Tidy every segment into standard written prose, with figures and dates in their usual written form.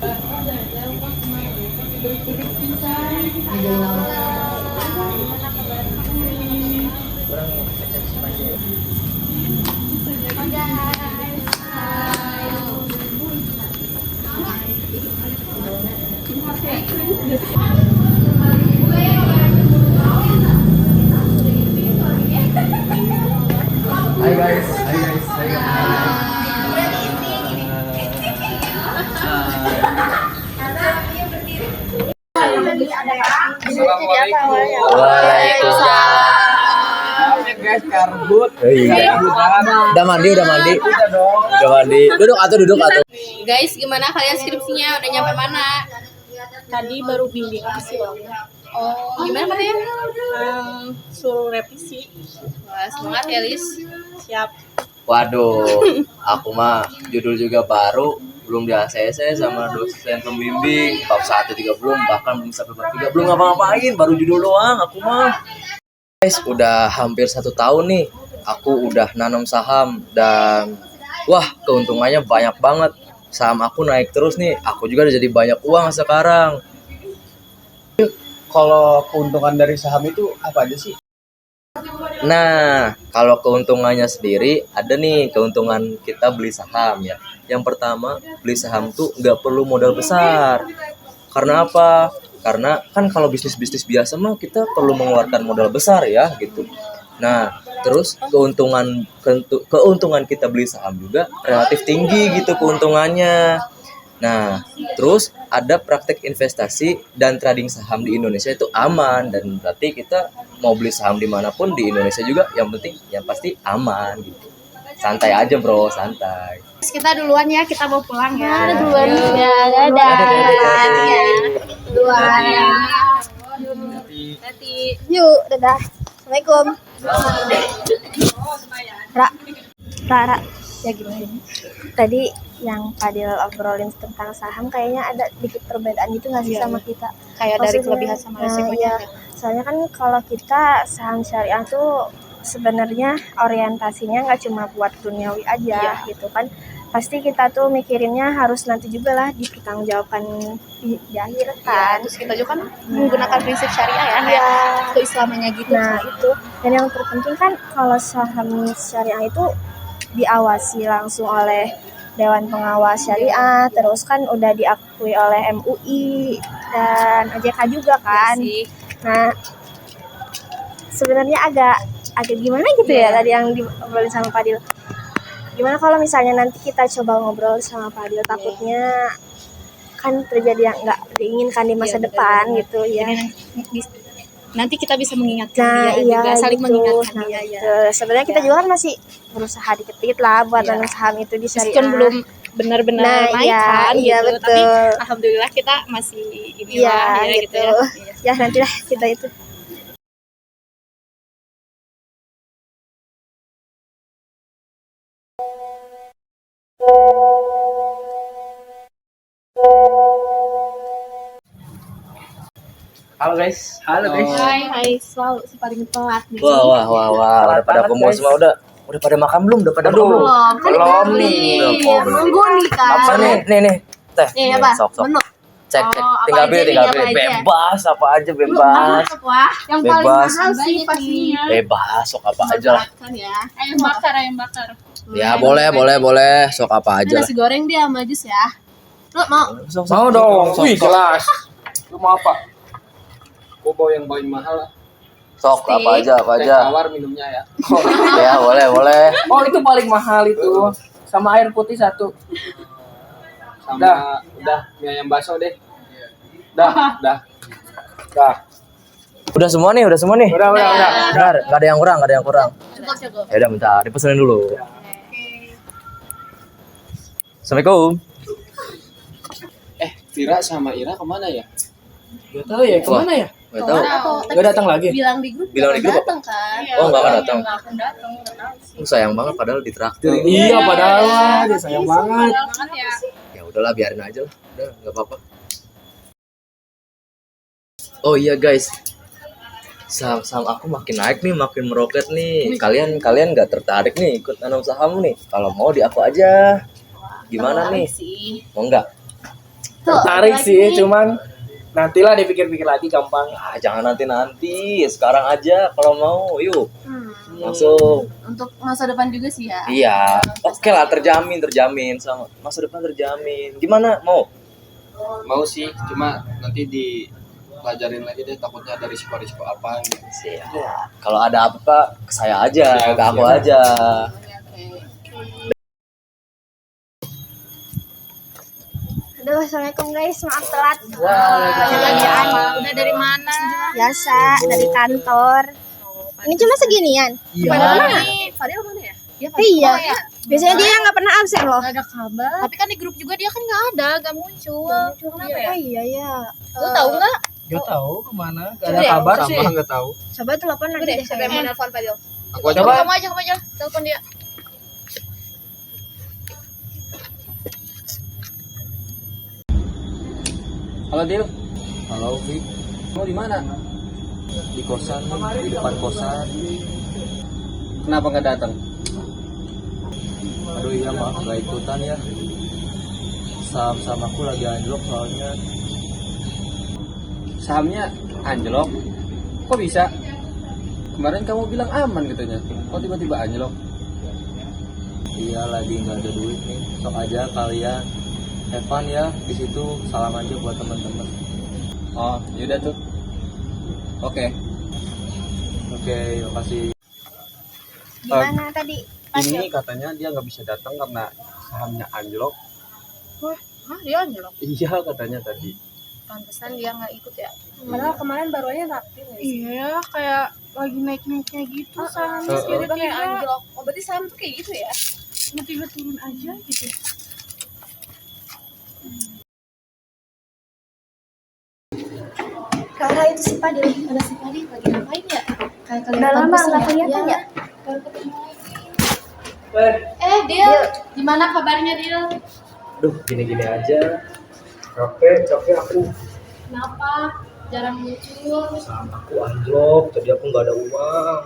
Hai guys, hai guys, hai guys. Waalaikumsalam. Guys, karbut. Iya. Udah mandi, udah mandi. Udah mandi. Duduk atau duduk atau. Guys, gimana kalian skripsinya? Udah nyampe mana? Tadi baru bimbing sih loh. Oh, gimana katanya? Suruh revisi. Wah, semangat ya, Lis. Siap. Waduh, aku mah judul juga baru, belum di ACC sama dosen pembimbing, bab 1 juga belum, bahkan belum sampai bab 3, belum ngapa-ngapain, baru judul doang aku mah. Guys, udah hampir 1 tahun nih, aku udah nanam saham dan wah keuntungannya banyak banget. Saham aku naik terus nih, aku juga udah jadi banyak uang sekarang. Kalau keuntungan dari saham itu apa aja sih? Nah, kalau keuntungannya sendiri, ada nih keuntungan kita beli saham ya. Yang pertama, beli saham tuh nggak perlu modal besar. Karena apa? Karena kan kalau bisnis-bisnis biasa mah kita perlu mengeluarkan modal besar ya gitu. Nah, terus keuntungan kita beli saham juga relatif tinggi gitu keuntungannya. Nah, terus ada praktek investasi dan trading saham di Indonesia itu aman, dan berarti kita mau beli saham dimanapun di Indonesia juga yang penting yang pasti aman gitu. Santai aja bro, santai. Kita duluan ya, kita mau pulang ya. Duluan ya. Dadah. Duluan. Yuk, dadah. Assalamualaikum. Ra. Ya gimana? Tadi yang Fadil obrolin tentang saham kayaknya ada dikit perbedaan gitu nggak sih sama kita? Kayak dari kelebihan sama resikonya. Iya. Soalnya kan kalau kita saham syariah tuh sebenarnya orientasinya nggak cuma buat duniawi aja gitu kan. Pasti kita tuh mikirinnya harus nanti juga lah dipertanggungjawabkan di akhir kan. Terus kita juga kan menggunakan prinsip syariah ya, kayak keislamannya gitu. Nah itu, dan yang terpenting kan kalau saham syariah itu diawasi langsung oleh Dewan Pengawas Syariah, terus kan udah diakui oleh MUI dan OJK juga kan. Nah sebenarnya agak gimana gitu ya tadi yang diobrolin sama Fadil. Gimana kalau misalnya nanti kita coba ngobrol sama Fadil, takutnya kan terjadi yang nggak diinginkan di masa depan gitu ya. Nanti kita bisa mengingatkan Nah, dia juga, saling gitu. mengingatkan dia ya. Sebenarnya kita juga kan masih berusaha dikit-dikit lah buat nanam saham itu di syariah. Meskipun belum benar-benar naik kan iya, gitu, betul. tapi alhamdulillah kita masih inilah ya gitu ya. Ya nantilah kita itu. Halo guys. Halo guys. Hai, selalu si paling telat nih. Wah, udah pada kumpul semua, udah pada makan belum? Udah pada makan belum? Belum nih. Nunggu nih kan. Apa nih? Teh. Nih apa? Sok. Menu. Cek, apa tinggal aja pilih, nih, apa aja? bebas, apa aja bebas. Wah, yang paling Bebas. mahal sih pastinya. Bebas, sok apa aja lah. Kan ya. Ayam bakar. Ya boleh, sok apa aja lah. Nasi goreng dia sama jus ya. Lu mau? Mau dong. Wih, jelas. Lu mau apa? Gua bawa yang paling mahal lah. Sok apa aja. Teh tawar minumnya ya. Ya boleh. Oh, itu paling mahal itu. Sama air putih 1. Sama udah mie ayam bakso deh. Dah. Udah semua nih. Udah. Benar, nggak ada yang kurang. Cukup. Ya udah bentar, dipesenin dulu. Assalamualaikum. Vira sama Ira kemana ya? Gak tahu ya, kemana ya? Nggak tahu. Gak datang lagi? Bilang di grup. Bilang di grup apa? Datang kan. Oh, nggak akan datang. Nggak akan datang, nggak tahu sih. Sayang banget padahal ditraktir. Iya, padahal dia sayang banget. Ya udahlah, biarin aja lah. Udah, nggak apa-apa. Oh iya guys, saham aku makin naik nih, makin meroket nih. Kalian nggak tertarik nih ikut nanam saham nih? Kalau mau di aku aja. Gimana nih? Sih. Mau nggak? Tertarik sih, cuman nantilah dipikir-pikir lagi gampang. Ah, jangan nanti sekarang aja kalau mau, yuk langsung. Untuk masa depan juga sih ya. Iya, oke lah, terjamin sama masa depan terjamin. Gimana mau? Mau sih, cuma nanti dipelajarin lagi deh, takutnya ada risiko-risiko apa gitu. Siap. Kalau ada apa ke saya aja, Siap, ke aku siap. aja. Aduh, assalamualaikum guys, maaf telat. Udah dari mana? Biasa dari kantor. Ini cuma seginian. Padahal nih, Fadil mana ya? Dia Iya. ya? Biasanya dia nggak pernah absen loh. Gak ada kabar. Tapi kan di grup juga dia kan nggak ada, gak muncul. Kenapa ya? Oh iya ya. Lu tahu nggak? Gak tahu kemana, gak Coba ada deh, kabar coba sih. deh. Gak tahu. Coba telepon Coba lagi deh, deh siapa yang mau kayaknya. nelfon Fadil? Aku aja Pak. Kamu aja, telepon dia. Halo Dil, Halo, Vic. kamu di mana? Di kosan nih, di depan kosan. Kenapa nggak datang? Aduh iya maaf gak ikutan ya. Saham aku lagi anjlok soalnya. Sahamnya anjlok. Kok bisa? Kemarin kamu bilang aman katanya. Kok tiba-tiba anjlok? Iya lagi nggak ada duit nih. Sok aja kalian. Evan ya di situ, salam aja buat teman-teman. Oh, yaudah tuh. Oke. Oke, makasih. Gimana tadi? Pas ya? Ini katanya dia nggak bisa datang karena sahamnya anjlok. Hah, dia anjlok. Iya katanya tadi. Pantesan dia nggak ikut ya. Padahal kemarin baru aja rapih. Iya, kayak lagi naik-naiknya gitu saham. Tiba-tiba Kayak anjlok. Oh, berarti saham tuh kayak gitu ya? Tiba-tiba turun aja gitu. Kakak itu si Padil. Ada si Fadil lagi ngapain ya? Kayak kalian Udah lama kampus nggak kelihatan ya? Baru ketemu lagi. Dil, gimana kabarnya Dil? Duh, gini-gini aja. Capek aku. Kenapa? Jarang muncul. Saham aku anjlok, tadi aku nggak ada uang.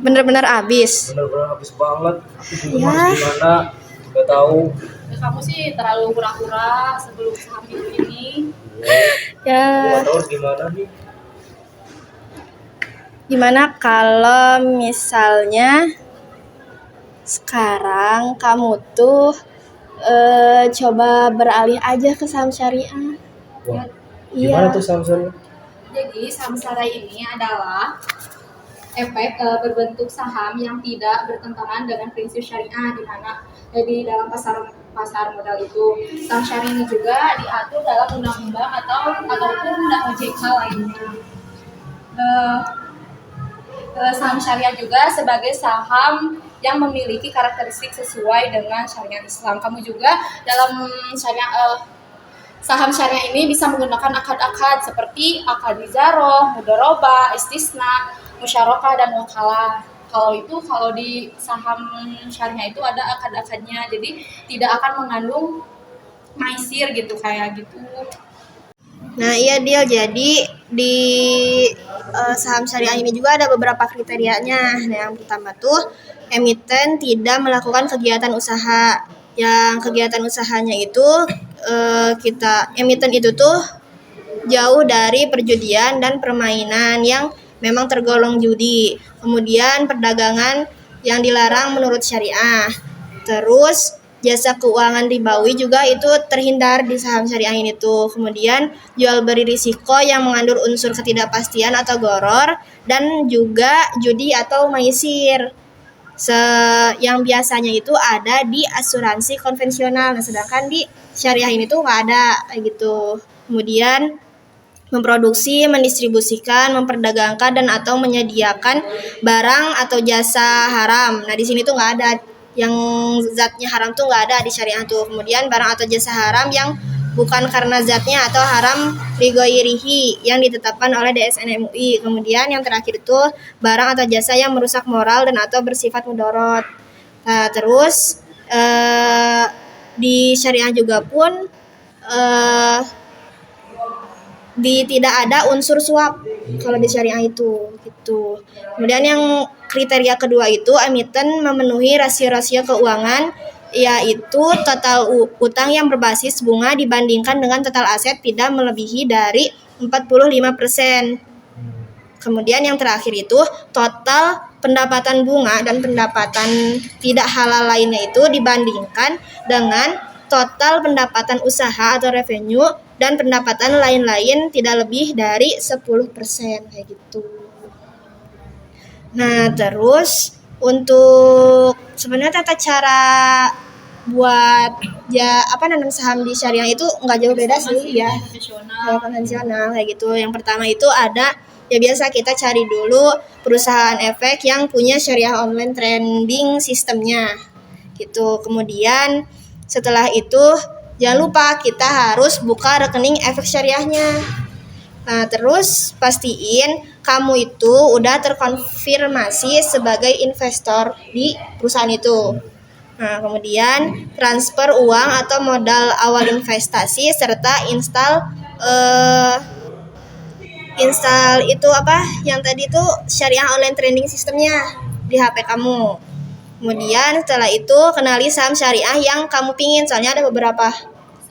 Bener-bener abis. Bener-bener habis banget. Aku bingung Ya. harus gimana. Gak tahu. Ya, kamu sih terlalu pura-pura sebelum saham itu ini. Ya. Gak tahu harus gimana nih. Gimana kalau misalnya sekarang kamu tuh coba beralih aja ke saham syariah? Wah, Iya. gimana tuh saham syariah? Jadi saham syariah ini adalah efek berbentuk saham yang tidak bertentangan dengan prinsip syariah, di mana di dalam pasar modal itu saham syariah ini juga diatur dalam undang-undang ataupun undang OJK lainnya. Saham syariah juga sebagai saham yang memiliki karakteristik sesuai dengan syariat Islam. Kamu juga dalam saham syariah ini bisa menggunakan akad-akad seperti akad izaroh, mudharabah, istisna, musyarakah, dan wakalah. Kalau di saham syariah itu ada akad-akadnya, jadi tidak akan mengandung maisir gitu kayak gitu. Nah iya Dil, jadi di saham syariah ini juga ada beberapa kriterianya. Nah yang pertama tuh emiten tidak melakukan kegiatan usaha. Yang kegiatan usahanya itu emiten itu tuh jauh dari perjudian dan permainan yang memang tergolong judi. Kemudian perdagangan yang dilarang menurut syariah. Terus jasa keuangan ribawi juga itu terhindar di saham syariah ini tuh. Kemudian jual beli risiko yang mengandung unsur ketidakpastian atau goror, dan juga judi atau maisir. Yang biasanya itu ada di asuransi konvensional, nah sedangkan di syariah ini tuh nggak ada kayak gitu. Kemudian memproduksi, mendistribusikan, memperdagangkan, dan atau menyediakan barang atau jasa haram. Nah di sini tuh nggak ada yang zatnya haram tuh nggak ada di syariah tuh. Kemudian barang atau jasa haram yang bukan karena zatnya atau haram rigoirihi yang ditetapkan oleh DSN MUI. Kemudian yang terakhir itu barang atau jasa yang merusak moral dan atau bersifat mudorot. Nah, terus di syariah juga pun tidak ada unsur suap kalau di syariah itu gitu. Kemudian yang kriteria kedua itu emiten memenuhi rasio-rasio keuangan yaitu total utang yang berbasis bunga dibandingkan dengan total aset tidak melebihi dari 45%. Kemudian yang terakhir itu total pendapatan bunga dan pendapatan tidak halal lainnya itu dibandingkan dengan total pendapatan usaha atau revenue dan pendapatan lain-lain tidak lebih dari 10% kayak gitu. Nah, terus untuk sebenarnya tata cara buat nanam saham di syariah itu nggak jauh beda sih ya. Kayak konvensional kayak gitu. Yang pertama itu ada ya biasa kita cari dulu perusahaan efek yang punya syariah online trading sistemnya gitu. Kemudian setelah itu jangan lupa kita harus buka rekening efek syariahnya. Nah, terus pastiin kamu itu udah terkonfirmasi sebagai investor di perusahaan itu. Nah, kemudian transfer uang atau modal awal investasi serta install itu yang tadi itu syariah online trading sistemnya di HP kamu. Kemudian setelah itu kenali saham syariah yang kamu pingin, soalnya ada beberapa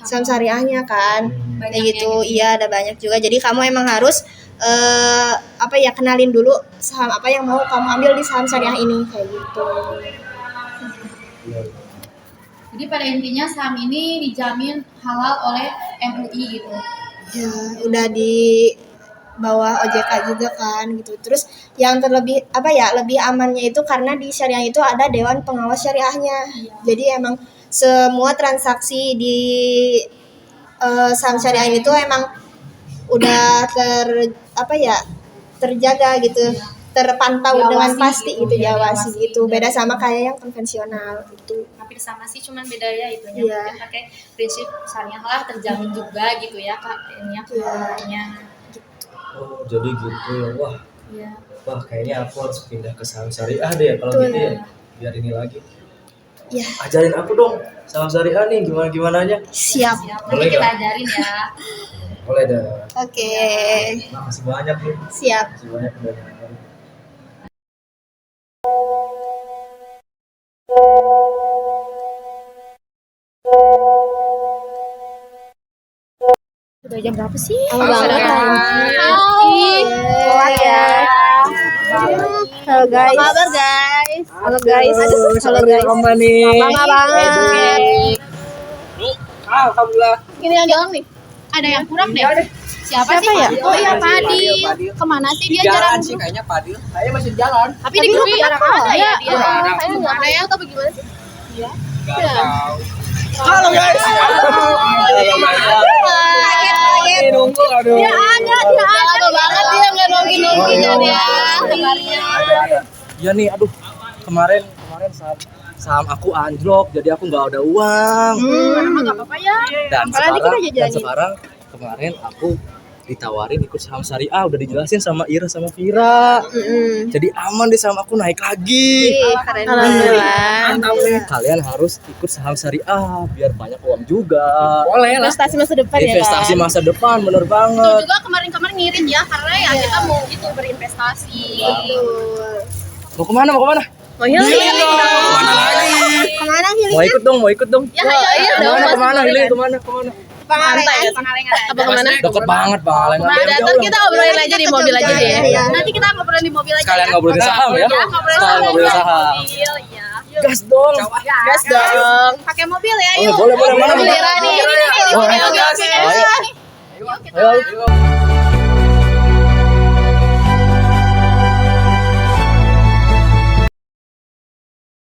saham syariahnya kan. Kayak gitu. Iya, ada banyak juga. Jadi kamu emang harus kenalin dulu saham apa yang mau kamu ambil di saham syariah ini kayak gitu. Jadi pada intinya saham ini dijamin halal oleh MUI gitu. Ya, udah di bawah OJK juga kan gitu. Terus yang terlebih lebih amannya itu karena di syariah itu ada dewan pengawas syariahnya. Jadi emang semua transaksi di saham syariah itu emang udah terjaga gitu, terpantau dengan pasti gitu, diawasi gitu. Beda sama kayak yang konvensional gitu. Hampir sama sih, cuman beda ya itunya. Iya. Mungkin pakai prinsip syariah lah terjamin juga gitu ya Kak, ininya keluarnya. Oh, jadi gitu ya. Wah. Iya. Wah, kayaknya aku harus pindah ke saham syariah deh ya kalau gitu ya. Biar ini lagi. Iya. Ajarin aku dong saham syariah nih gimananya. Siap. Nanti kita ajarin ya. Boleh dah. Oke. Makasih banyak nih. Siap. Makasih banyak udah dengerin. Udah jam berapa sih? Lama banget. Telat ya. Halo guys. Apa kabar guys? Halo guys. Halo guys. Bangga banget. Alhamdulillah. Ini yang dalam nih. Ada yang kurang deh. Siapa sih? ya? Oh iya Padil. Kemana sih dia jarang? sih kayaknya Padil. Kayaknya masih di jalan. Tapi di grup aku ada ya dia. Ada. Nggak ada ya atau bagaimana sih? Halo guys. Kaget. Nunggu aduh. Dia ada. Lama banget dia nggak nongki-nongkinya dia. Kabarnya. Iya nih, aduh. Kemarin saham aku anjlok, jadi aku nggak ada uang. Nggak apa-apa ya. Dan sekarang kemarin aku ditawarin ikut saham syariah, udah dijelasin sama Ira sama Vira. Jadi aman deh, saham aku naik lagi. Keren Mantap nih. Kalian harus ikut saham syariah biar banyak uang juga. Boleh lah. Investasi masa depan ya kan? Investasi masa depan, bener Itu banget. juga kemarin-kemarin ngirit ya karena ya kita mau gitu berinvestasi. Mau kemana? Mau healing Mana lagi? Kemana healing? Mau ikut dong. Ya ayo dong. Kemana healing? Kemana? Pangalengan. Apa kemana? Deket banget Pangalengan. Ntar kita ngobrolin aja di mobil aja deh. Iya. Nanti kita ngobrolin di mobil aja. Kalian ngobrolin saham ya? Ngobrolin saham. Iya. Gas dong. Gas dong. Pakai mobil ya, yuk. Boleh. Mana? Giliran nih. Oh, Oke. gas. Ayo kita. Ayo.